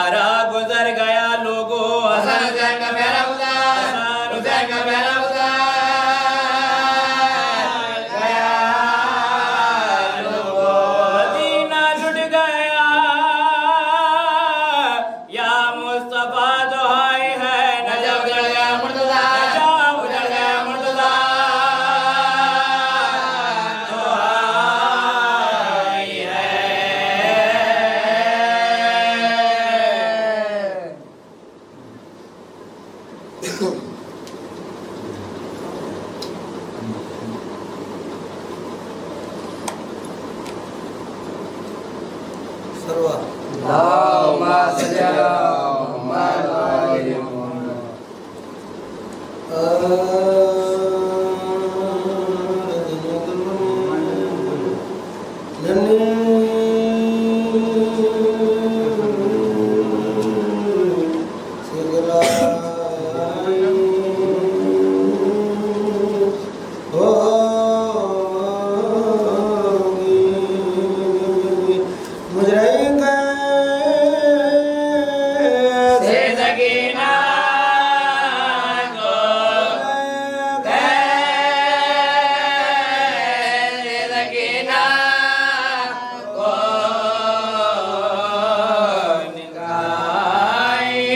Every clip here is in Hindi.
तुम्हारा गुजर गया लोगो हसन हुसैन का प्यारा गुजर हुसैन का प्यारा गुजर गया लोगो मदीना लुट गया या मुस्तफा दुहाई है नजब उजड़ गया मुर्तजा उजड़ गया मुर्तजा दुहाई है सर्वा अल्लाहुम्मा सल्ली अला मुहम्मद व आलि से सकीना को से सकीना को निकाई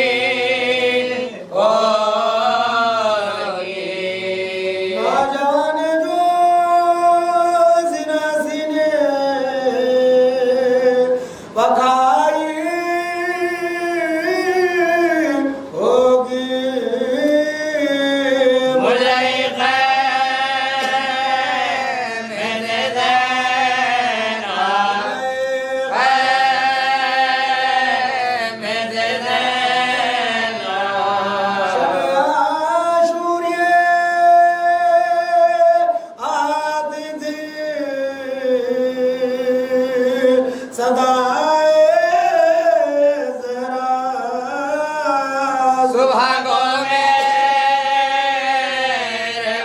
सुबह को मेरे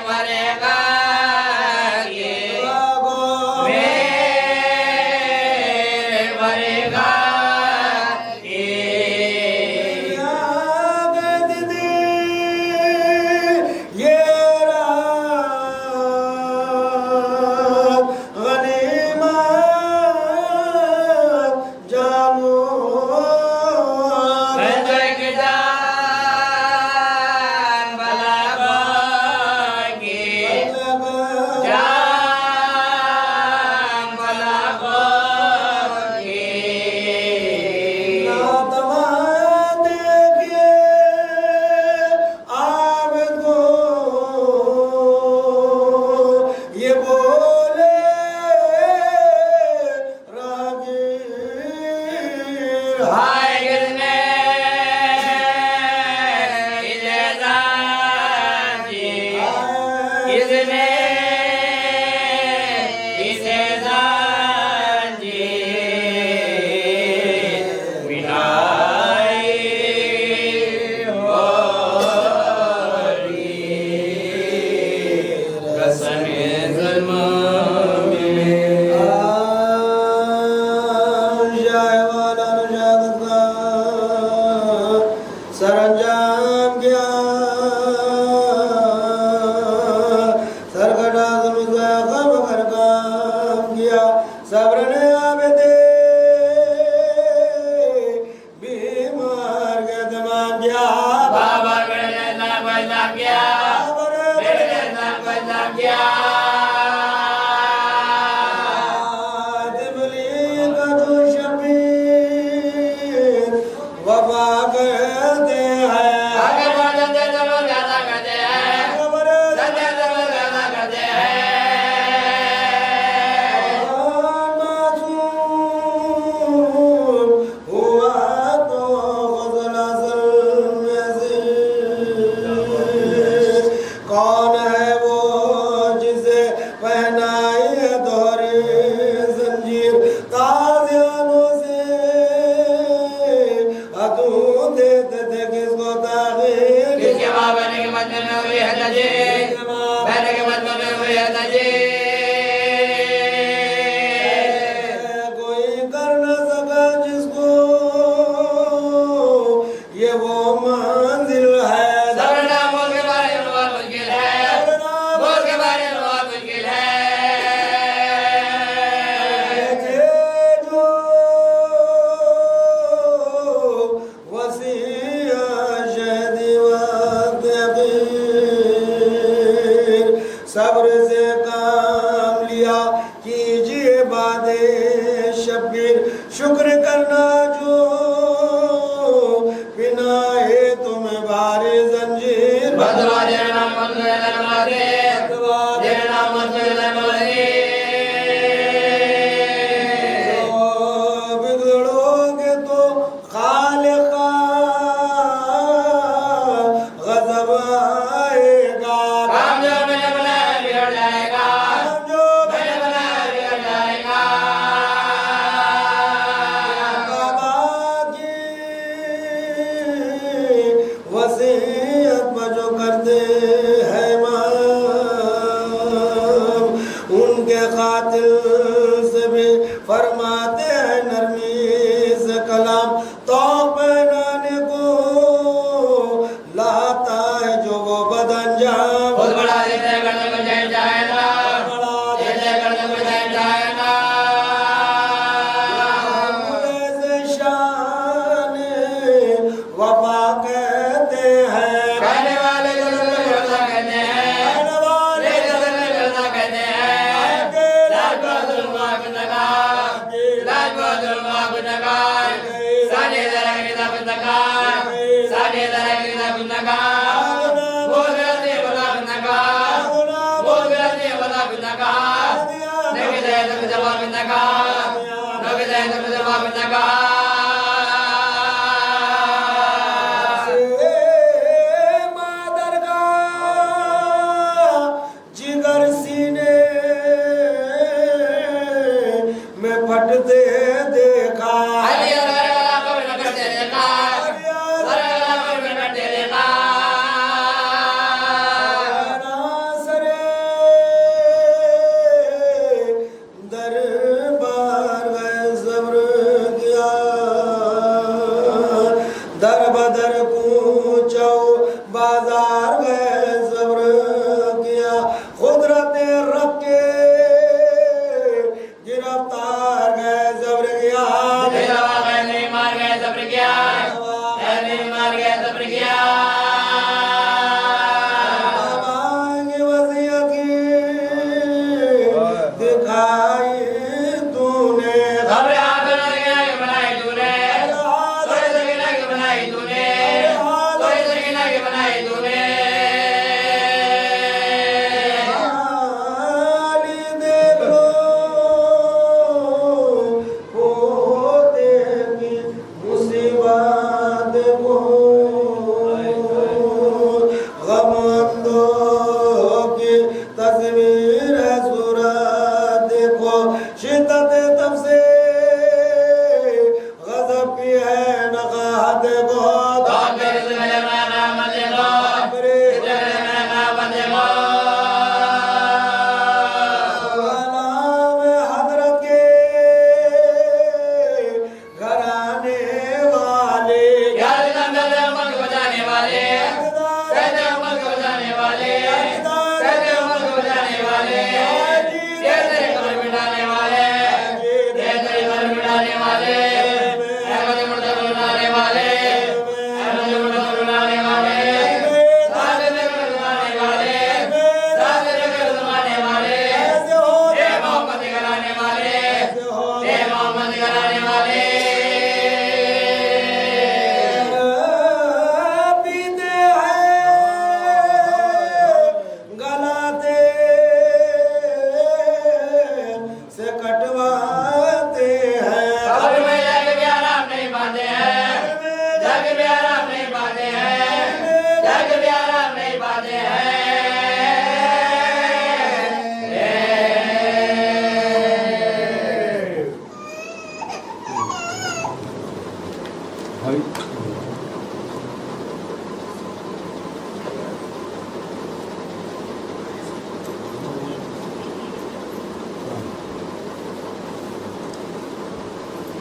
मरेगा ये मेरे मरेगा हाय किसने इसे जानी किसने इसे जानी मिलाई होरी कसमे ज़ल्मा सरंजाम किया सरकटा खब कर काम किया सब्र ने आबदे बीमार के दमान किया बाबा मेरे ना बजा गया मेरे ना बजा गया दिबली का जो शबीर वफा कहते हैं अगर वजन दे तो लोग ज्यादा करते हैं सजा तो लोग ज्यादा करते हैं मासूम हुआ तो गज़ल असल में से कौन है वो जिसे पहनाई है दोहरी जंजीर ताज़ियानों से अदू देते थे किसको ताग़ीर किसके माँ बहने के मत में हुई है नजी बहने के मत में हुई है नजी कोई कर न सका जिसको ये वो मंजिल है। सब्र मौत के बारे में बहुत मुश्किल है, मौत के बारे में बहुत मुश्किल है। सब्र से काम लिया कीजिए बादे शब्बीर, शुक्र करना जो बिना है तुम्हें बारे जंजीर। बदवा देना मन में लगा दे, बदवा देना मन में लगा दे। तो बिगड़ोगे तो खालिका गज़ब आएगा। काम जो मैंने बनाया बिगड़ जाएगा, जो मैंने बनाया बिगड़ जाएगा। बाबा की वसीयत में जो करते हैं माम, उनके कातिल से भी फरमाते हैं नरमी से कलाम। तो बनाने को लाता है जो वो बदअंजाम। बहुत बड़ा देते करने को जाए जाएगा, बड़ा देते करने को जाए जाएगा। से शान वफा कहते हैं। कहने वाले जो करता कहते हैं, कहने वाले करता कहते हैं। लाज बहादुर माफ नगा, लाज बहादुर माफ नगा। साने दरा के किताब नगा, साने दरा के किताब नगा। बोल गलती बोला नगा, बोल गलती बोला नगा। नगे दे तो जवाब नगा, नगे दे तो जवाब नगा। मादर का जिगर सीने में फटते देखा। हरिया वाला को न करते देखा, हरिया वाला को न करते देखा। सरे दरबार गए सब्र किया, दर बदर पूछो बाजार गए सब्र किया। कुदरत रब के गिरफ्तार गए सब्र किया। बेलवा गए नहीं मार गए सब्र किया, नहीं मार गए सब्र किया। बाबा की वसीयत की दिखाई तूने। खबर आप लगे के बनाई तूने, थोड़ी सकीना की बनाई तूने, थोड़ी सकीना की बनाई तूने। हाली देख लो पोते की मुसीबत को, गमंदों की तस्वीर है सूरत देखो। शिद्दत तब से गजब की है नकाहत को। तो मेरे से मेरे नाम देखो, मेरे नाम देखो। नाम हजरत के घराने वाले, यार कहते उमर को बचाने वाले, कहते उमर को बचाने वाले, कहते उमर को बचाने वाले। ये तेरे घर मिटाने वाले, ये तेरे घर मिटाने वाले। अहमद मुर्तजा मिटाने वाले, अहमद मुर्तजा मिटाने वाले। सारे घर मिटाने वाले, सारे घर मिटाने वाले। ये मोहम्मद कराने वाले, ये मोहम्मद कराने वाले। पीते हैं गलाते से कटवाते हैं। खबर में जग भी आराम नहीं पाते हैं, जग भी आराम नहीं पाते हैं, जग भी आराम नहीं पाते हैं।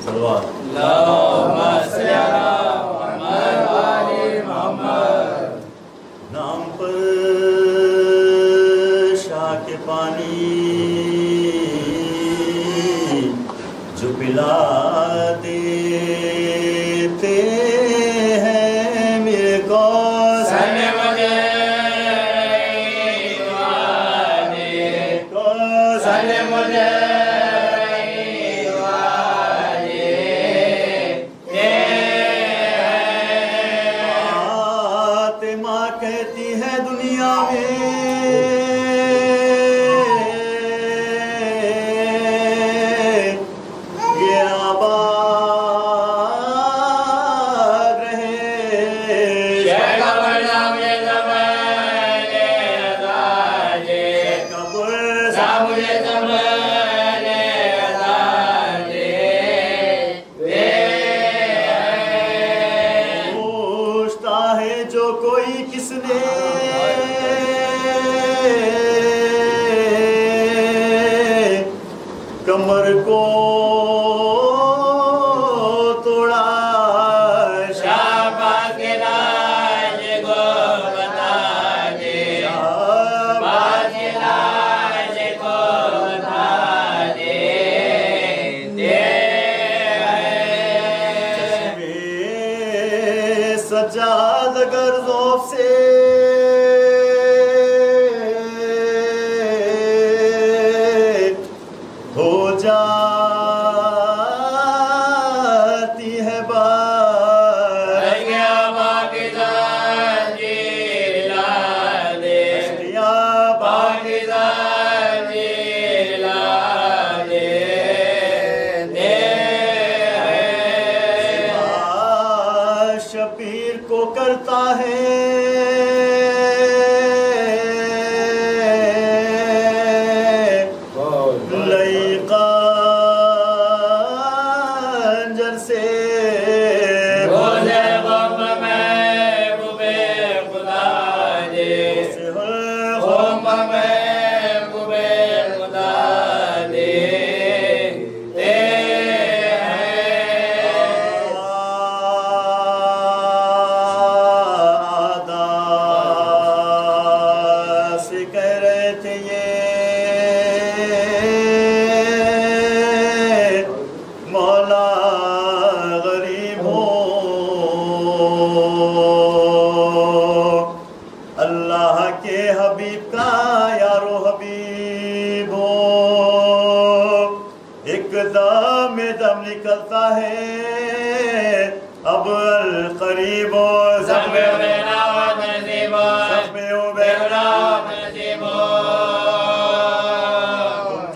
सलवार। अल्लाहुम्मा सल्ली अला मुहम्मद। दुनिया में ये आबाद रहे। शेख कब्र सामने ज़माने अज़ाजे, कब्र सामने ज़माने अज़ाजे, पूछता है जो कोई किसने कमर को तोड़ा। शाबाश के राज को बता दे, शाबाश के राज को बता दे, चश्मे सजाद अगर ज़ौफ़ से हो जाती है बात। शबीर को करता है लईका जर से अल्लाह के हबीब का यारो हबीब हो। एक दम में दम निकलता है अब अल करीब हो। सब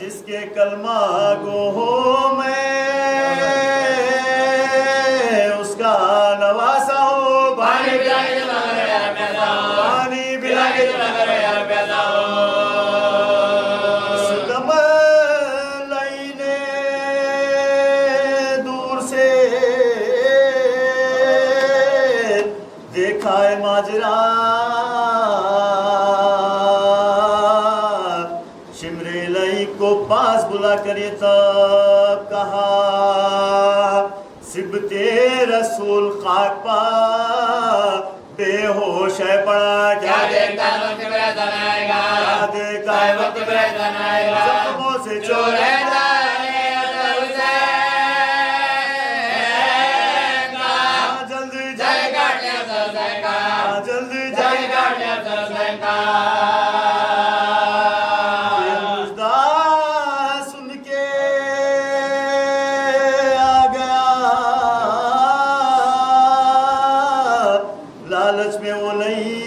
जिसके कलमा गो हो मैं उसका नवासा हो। पानी पिला के दूर से देखा है माजरा। शिमरे लई को पास बुला कर ये तब कहा सिबते रसूल खाक पा बेहोश है पड़ा। क्या देखता है वक्त बरतन आएगा, क्या देखता है वक्त बरतन आएगा। जख्मों से जो रहता है जल्दी जाएगा, जल्दी जाएगा। सुन के आ गया लालच में वो नहीं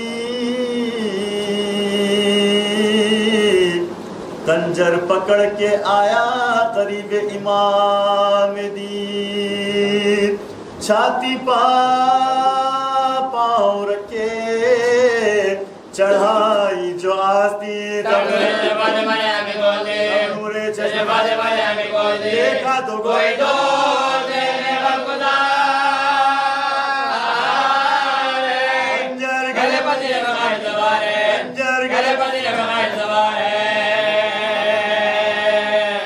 कंजर पकड़ के आया करीब इमाम दी। छाती पाँव रखे चढ़ाई जो आस्ती देखा तो कोई दो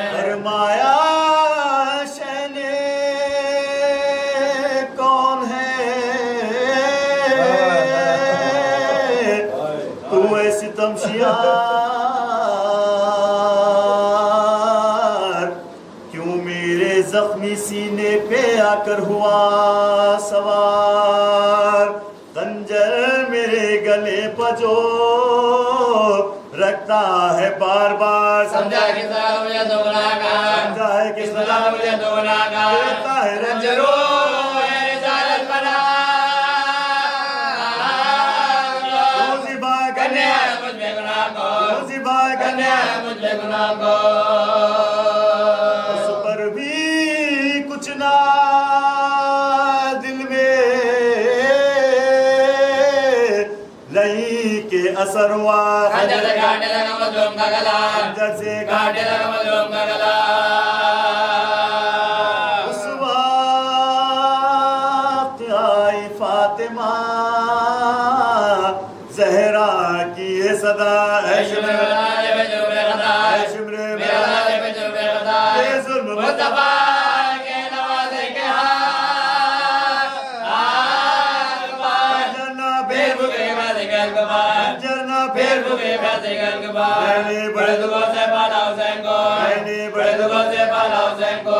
फरमाया शहने कौन है तू ऐसी तमशियार क्यों मेरे जख्मी सीने पे आकर हुआ सवार। खंजर मेरे गले पर जो रखता है बार बार। समझा है किस तरह मुझे तो गुनाहगार, समझा है किस तरह मुझे तो गुनाहगार। देता है रंजरो रिसालत बना करने अपने गुनाह को। उस पर भी कुछ ना दिल में नहीं के असर हुआ। खंजर से काटने लगा मजलूम का गला, खंजर से काटने लगा मजलूम का गला। उस वक्त आई फातिमा ज़हरा की ये सदा है शिमरे बनाने पे जो बेखता है, शिमरे बनाने पे जो बेखता है, ये जुल्म मुस्तफा के नवाज़े के हाथ आग पार, जन्ना फिर भूखे पैसे गल के पार, जन्ना फिर भूखे पैसे गल के पार। बड़े दुआ से पाला हुसैन को, बड़े दुआ से पाला हुसैन को।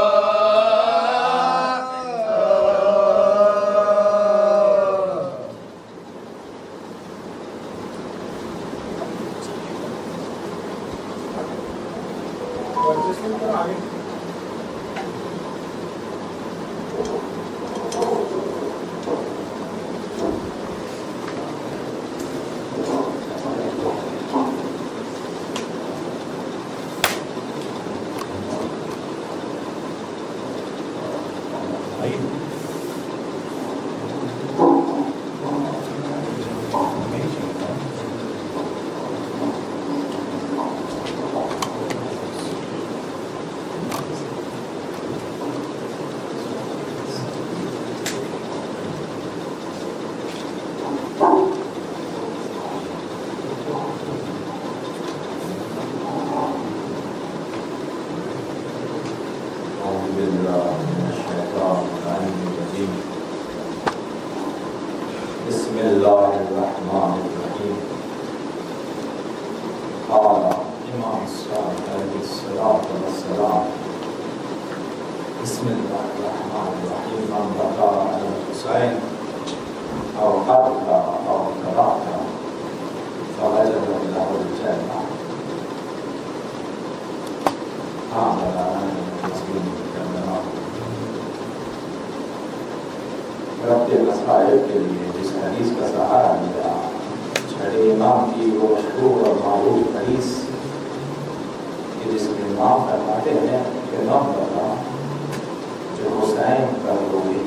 बिस्मिल्लाहिर्रहमानिर्रहीम। क़ाला इमाम सादिक़ अलैहिस्सलातु वस्सलाम। बिस्मिल्लाहिर्रहमानिर्रहीम। मन बका अल हुसैन औ अबका औ तबाका फवजद लहुल जन्नह। रब्बे मसाइल के लिए जिस हदीस का सहारा लिया, छठे इमाम की वो मशहूर और मारूफ हदीस कि जिसमें इमाम फरमाते हैं कि नम बता जो हुसैन पर रोए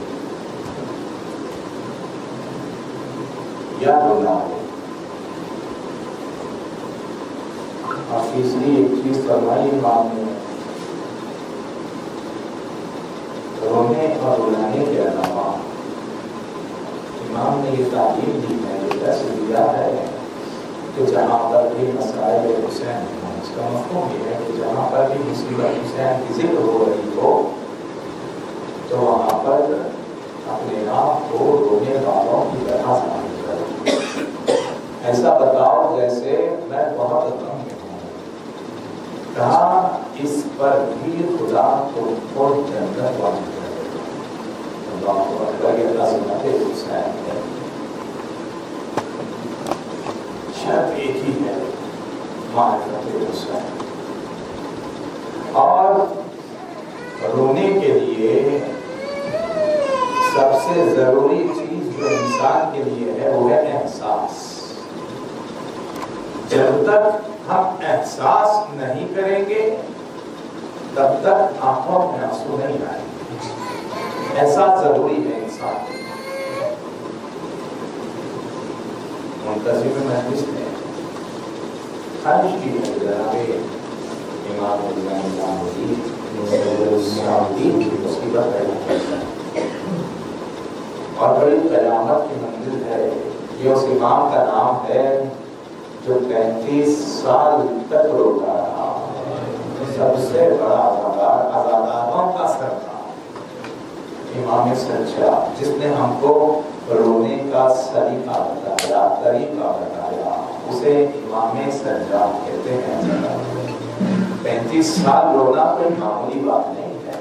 या रुलाए। और तीसरी एक चीज फरमाई इमाम ने, रोने और रुलाने के अलावा इमाम ने ये तालीम दी है, ये दर्स दिया है कि जहाँ पर भी मसाइल हुसैन हो, इसका मतलब ये है कि जहाँ पर भी मुसीबत हुसैन की जिक्र हो रही हो तो वहाँ पर अपने आप को रोने वालों की तरह शामिल करो। ऐसा बताओ जैसे मैं बहुत तंग हूँ। कहा इस पर भी खुदा को खुद जन्नत वाली शर्त एक ही है, मारिफत हुसैन। और रोने के लिए सबसे जरूरी चीज जो इंसान के लिए है वो है एहसास। जब तक हम एहसास नहीं करेंगे तब तक आंखों में आंसू नहीं आएंगे। ऐसा जरूरी है इंसान। मुंतज़िम महदिस ने ख्वाहिश की है जनाबे इमाम निज़ामुद्दीन की मुसीबत है और बड़ी क़यामत की मंजिल है। ये उस इमाम का नाम है जो 35 साल तक रोता रहा, सबसे बड़ा आज़ादारों का सरदार इमाम सच्चा, जिसने हमको रोने का सलीका बताया, तरीका बताया, उसे इमाम सज्जाद कहते हैं। 35 साल रोना कोई मामूली बात नहीं है।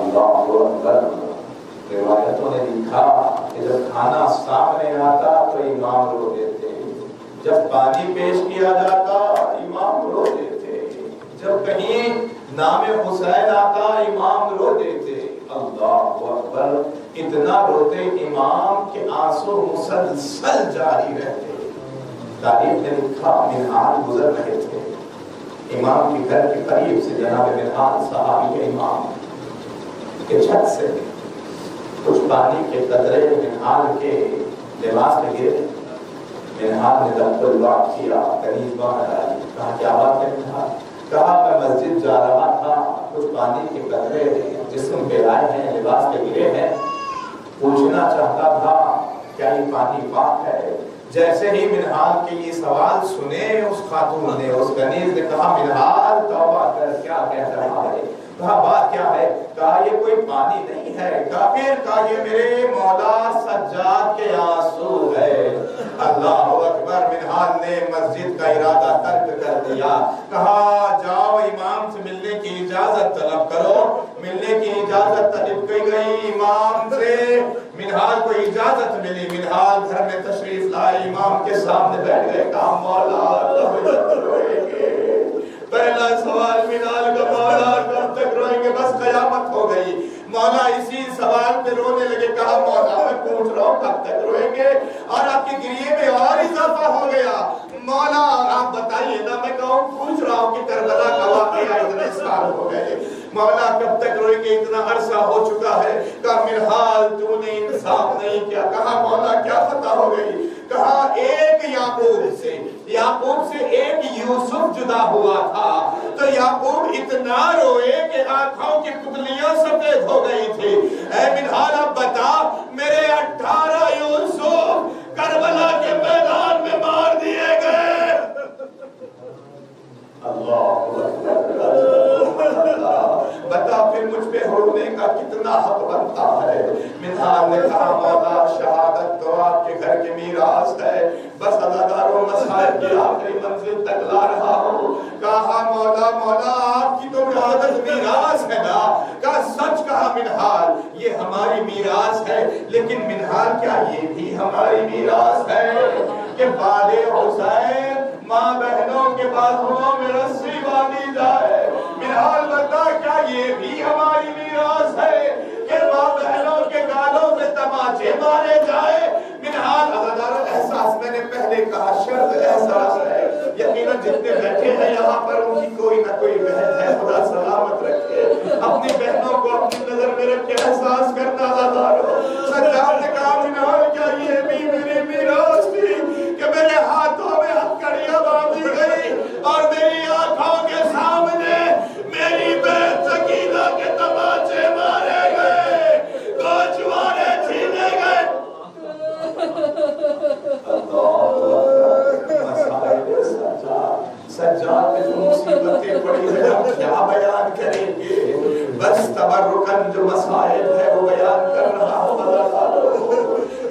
अल्लाहु अकबर। रिवायतों ने लिखा कि जब खाना सामने आता तो इमाम रो देते, जब पानी पेश किया जाता इमाम रो देते, जब कहीं नाम हुसैन आता इमाम रो देते। अल्लाहु अकबर। इतना रोते इमाम के आंसू मुसलसल जारी रहते। तारीख ने लिखा मिनहाज गुजर रहे थे, इमाम के घर के करीब से जनाब मिनहाल सहाबी इमाम के छत से कुछ पानी के कतरे मिनहाल के लिबास में गिरे। मिनहाल ने लफ्ज़ बात किया, कनीज़ बाहर आई, कहा क्या बात है मिनहाल? कहा मैं मस्जिद जा रहा था, कुछ पानी के कतरे जिस्म पे आए हैं, लिबास पे गिरे हैं, पूछना चाहता था क्या ये पानी पाक है? जैसे ही मिनहाल के ये सवाल सुने उस खातून ने, उस कनीज़ ने कहा मिनहाल तौबा कर, क्या कह रहा है? कहा बात क्या है? कहा ये कोई पानी नहीं है काफिर, कहा ये मेरे मौला सज्जाद के आंसू है। अल्लाह अकबर। मिनहाल ने मस्जिद का इरादा तर्क कर दिया। कहा जाओ इमाम से मिलने की इजाजत तलब करो। मिलने की इजाजत तलब की गई इमाम से। मिनहाल को इजाजत मिली। मिनहाल घर में तशरीफ लाए, इमाम के सामने बैठ गए। कहा मौला पहला सवाल मिनहाल का, मौला कब तक रोएंगे? बस कयामत हो गई। मौला इसी सवाल पे रोने लगे। कहा मौला मैं पूछ रहा हूँ कब तक रोएंगे? और आपके गिरिए में और इजाफा हो गया। मौला आप बताइए ना, मैं कहूँ पूछ रहा हूँ कि करबला का वाकया इतने साल हो गए, मौला कब तक रोएंगे? इतना अरसा हो चुका है। कहा मिनहाल तूने इंसाफ नहीं किया। कहा मौला क्या खता हो गई? कहा एक याकूब से एक यूसुफ जुदा हुआ था, तो याकूब इतना रोए कि आंखों की पुतलियां सफेद हो गई थी। ऐ मिनहाल अब बता, मेरे 18 यूसुफ करबला के मैदान में मार दिए गए। अल्लाह बता फिर मुझ पे रोने का कितना हक बनता है? मिनहाल ने कहा मौला शहादत तो आपके घर के मीरास है, बस अदादारों मसाइल की आखिरी मंजिल तक ला रहा हूँ। कहा मौला आपकी तो शहादत मीरास है ना? कहा सच कहा मिनहाल, ये हमारी मीरास है, लेकिन मिनहाल क्या ये भी हमारी मीरास है कि बादे हुसैन माँ बहनों के बाजुओं में रस्सी बांधी जाए? मिनहाल बता क्या ये भी हमारी मीरास है कि माँ बहनों के गालों में तमाचे मारे जाए? मिनहाल अदादारों एहसास मैंने पहले कहा शर्त एहसास है। यकीनन जितने बैठे हैं यहाँ पर उनकी कोई ना कोई बहन है, खुदा सलामत रखे। अपनी बहनों को अपनी नजर में रख के एहसास करना अदादारों। सज्जाद ने कहा मिनहाल क्या ये भी मेरी मीरास थी कि मेरे हाथों में हथकड़ियां बांधी गई और मेरी आंखों के सामने मेरी बहन सकीना के तमाचे मारे गए, गोचवारे छीने गए। सज्जाद में जो मुसीबतें पड़ी है हम क्या बयान करेंगे? बस तबर्रुकन जो मसाइल है वो बयान कर रहा हूँ।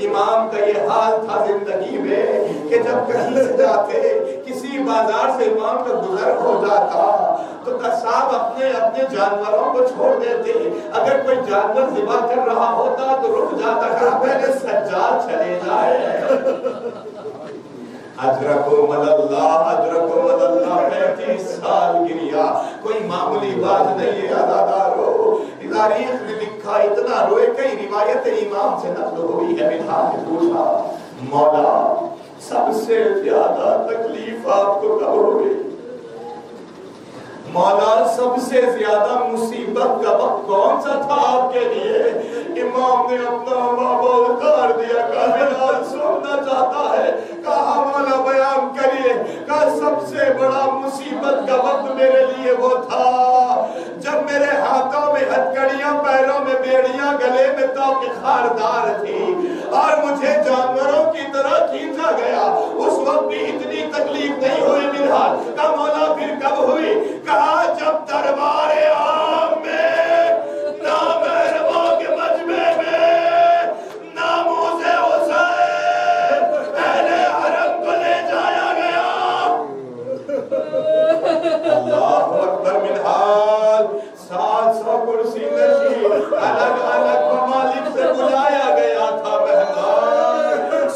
इमाम का ये हाल था जिंदगी में कि जब कहीं से जाते, किसी बाजार से इमाम का गुजर हो जाता तो कसाब अपने अपने जानवरों को छोड़ देते। अगर कोई जानवर ज़िबा कर रहा होता तो रुक जाता, कहा पहले सज्जाद चले जाए। अजरकुमुल्लाह 35 साल गिरिया, कोई मामूली बात नहीं है अदादारो। तारीख में लिखा इतना रोए, कई रिवायतें इमाम से नक़ल हुई है। मिनहाल ने पूछा मौला सबसे ज्यादा तकलीफ आपको कब हुई? मौला सबसे ज्यादा मुसीबत का वक्त कौन सा था आपके लिए? इमाम ने अपना बाबा उतार दिया। कहा सुनना चाहता है? कहा मौला बयान करिए। कहा सबसे बड़ा मुसीबत का वक्त मेरे लिए वो था जब मेरे हाथों में हथकड़ियां, पैरों में बेड़ियां, गले में तोके खारदार थी और मुझे जानवरों की तरह खींचा गया। उस वक्त भी इतनी तकलीफ नहीं हुई मिनहाल। कहा मौला फिर कब हुई? कहा जब दरबारे आम में नामहरमों के मजमे में नामूज़े हुसैन अहले हरम को ले जाया गया। अल्लाहु अकबर। मिनहाल 700 कुर्सी नशीन अलग अलग ममालिक से बुलाया गया था मेहमान।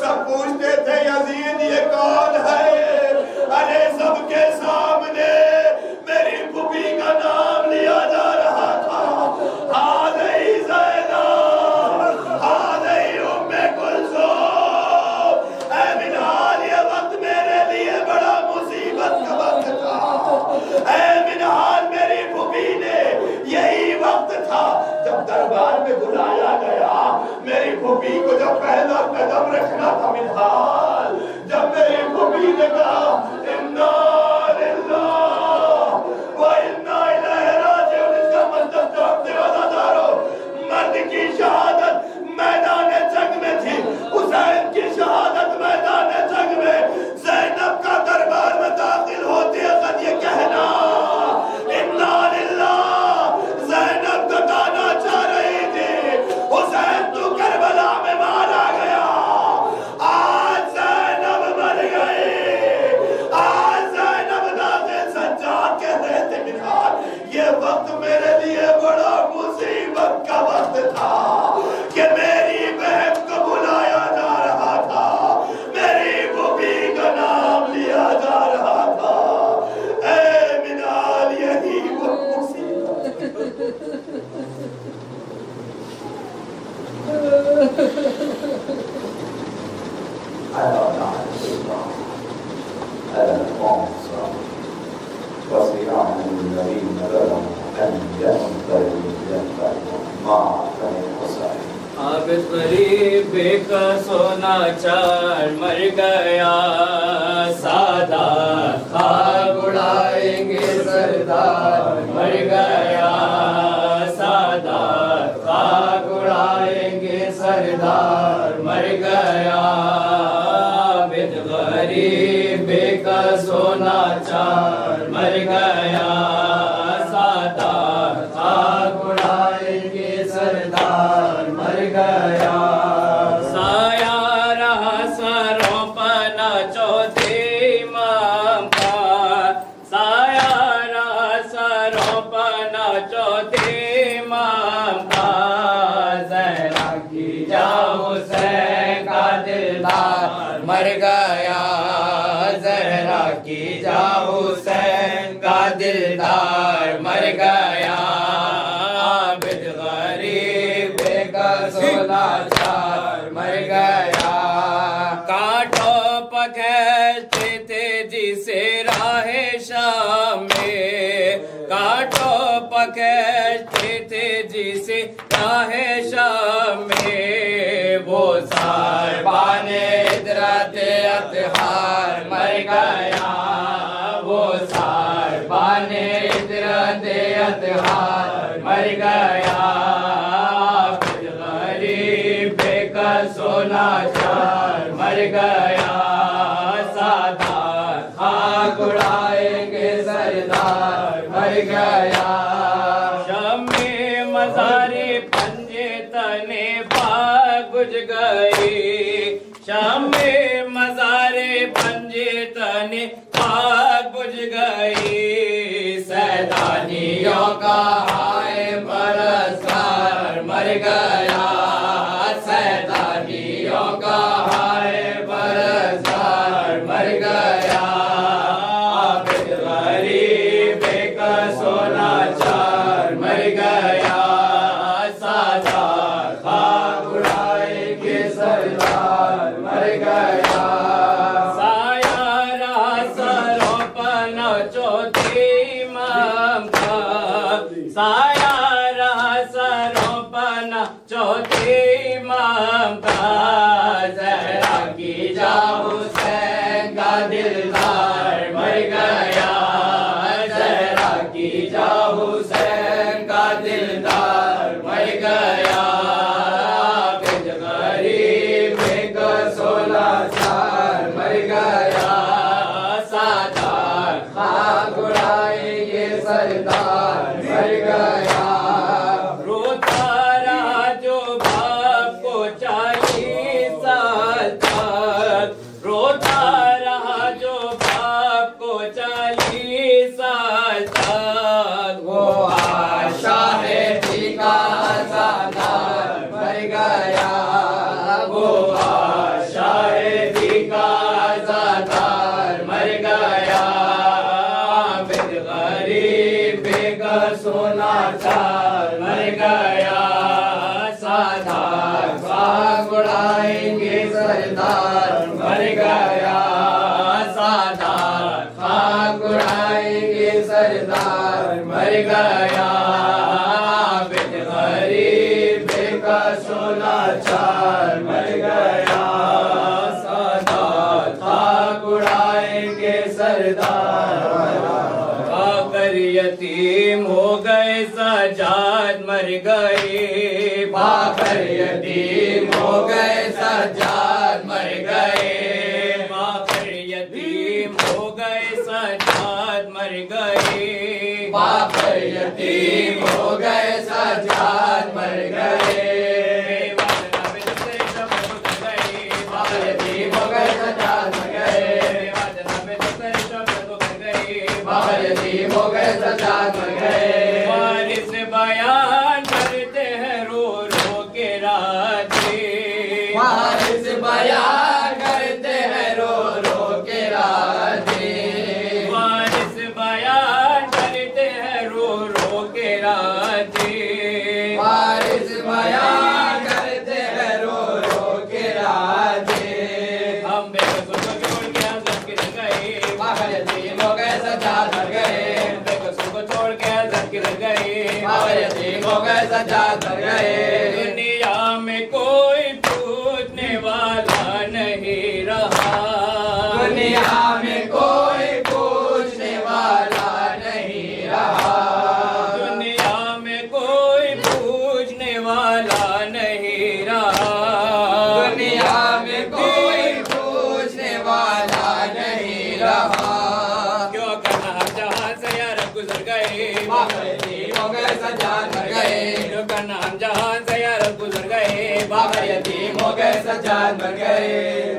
आबिद गरीब का सोना चार मर गया सादात खाक उड़ाएंगे सरदार मर गया सादात खाक उड़ाएंगे सरदार मर गया आबिद गरीब का सोना चार मर गया सादात खाक उड़ाएंगे सरदार मर गया साया रहा सरों पर चौथे इमाम का साया रहा सरों पर चौथे इमाम का ज़हरा की जाओ हुसैन का दिलदार मर गया ज़हरा की जाओ हुसैन का दिलदार मर गया आबिद गरीब का सोना चार मर गया कांटों पकड़ते थे जिसे राहे शाम में कांटों पकड़ते थे जिसे राहे शाम में वो साहिबाने इदरत अतहार मर गया वो साहिबाने इदरत अतहार मर गया सोना चार मर गया सादात खाक उड़ाएंगे सरदार मर गया शम्मे मज़ारे पंजे तने पाक बुझ गई शम्मे मज़ारे पंजे तने पाक बुझ गई सैदानियों का हाय परस्तार मर गया सैदानियों का हाय परस्तार मर गया आबिद गरीब का सोना चार मर गया सादात खाक उड़ाएंगे सरदार मर गया साया रहा सरों पर चौथे इमाम का साया रहा सरों पर चौथे इमाम का ज़हरा की जाओ हुसैन का दिलदार मर गया ज़हरा की जाओ हुसैन का दिलदार मर गया आबिद गरीब का सोना चार मर गया सादात खाक उड़ाएंगे सरदार मर गया रोता रहा जो बाप को 40 साल तक रोता रहा जो बाप को 40 साल तक वो आशा है का सादार मर गया वो आशा है का सादार मर गया आबिद गरीब का सोना चार मर गया सादात खाक उड़ाएंगे सरदार मर गया सादात खाक उड़ाएंगे सरदार मर गया आबिद गरीब का सोना चार मर गया सादात खाक उड़ाएंगे सरदार आकर यतीम हो गए सजाद मर गए बाकर यतीम हो गए सजाद मर गए बाकर यतीम हो गए सजाद मर गए बाकर यतीम हो गए सजाद मर गए बाकर यतीम हो गए सजाद मर गए बाकर यतीम हो गए सजाद मर गए वारिस बयान करते हैं रो रो के राते वारिस बयान करते हैं रो रो के राते वारिस बयान करते हैं रो रो के राते वारिस सज्जाद मर गए। दुनिया में कोई पूछने वाला नहीं रहा, दुनिया में कोई पूछने वाला नहीं रहा, दुनिया में कोई पूछने वाला नहीं रहा, दुनिया में कोई पूछने वाला नहीं रहा। क्यों करना जहां से यार गुजर गए, बाबर यतीम हो गए सज्जाद मर गए। क्यों करना जहां से यार गुजर गए, बाबर यतीम हो गए सज्जाद मर गए।